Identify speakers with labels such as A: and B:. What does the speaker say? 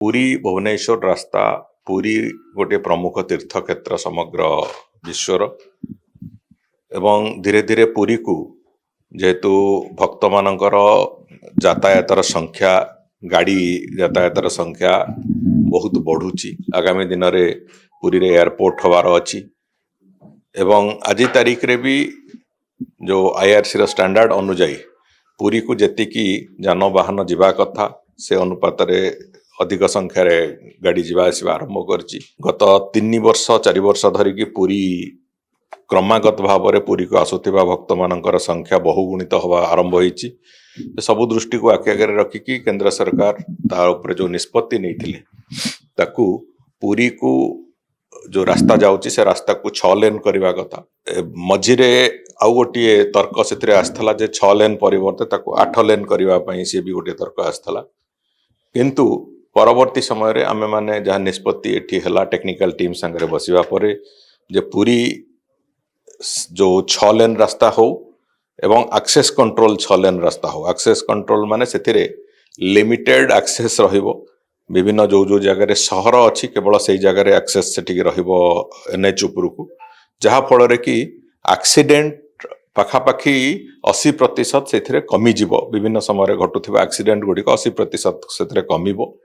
A: पुरी भुवनेश्वर रास्ता पुरी गोटे प्रमुख तीर्थक्षेत्र समग्र विश्वर एवं धीरे धीरे पुरी को जेहेतु भक्त मानकर यातायातर संख्या गाड़ी यातायातर संख्या बहुत बढ़ुची आगामी दिन में पुरी रे एयरपोर्ट हबार अच्छी एवं आज तारीख रे भी जो आईआरसी स्टैंडर्ड अनुजाई पुरी को जेतिकी जानवाहन जीवा कथा से अनुपात अधिक संख्यार गाड़ी जीवा आसवा आरंभ करछि। गत 3 वर्ष 4 वर्ष धरिकी पुरी क्रमागत भाव में पुरी को आसुथिबा भक्त मानकर संख्या बहुगुणित हवा आरंभ होइछि। सबु दृष्टि को आखि आगे रखिकी केंद्र सरकार तार ऊपर जो निष्पत्ति नहीं ताकू पुरी को जो रास्ता जाउछि से रास्ता को 6 लेन करबा कथा मझिरे आउ गोटे तर्क से आसला जे 6 लेन परिवर्ते ताकू 8 लेन करबा पई से भी गोटे तर्क आसला किंतु परवर्ती समय रे आमे माने जहाँ निष्पत्ति एठी हला टेक्निकल टीम संगे बसिबा परे जे पूरी जो 6 लेन रास्ता हो एवं एक्सेस कंट्रोल 6 लेन रास्ता हो। एक्सेस कंट्रोल माने सेथिरे लिमिटेड एक्सेस रहिबो विभिन्न जो जो जगह सहर अच्छी केवल से जगह एक्सेस से एनएच उपरकू जहाँ फल कि एक्सीडेंट पाखापाखि 80% से कमिजिव विभिन्न समय घटुवा एक्सीडेंट गुड़िक 80% से कमिबो।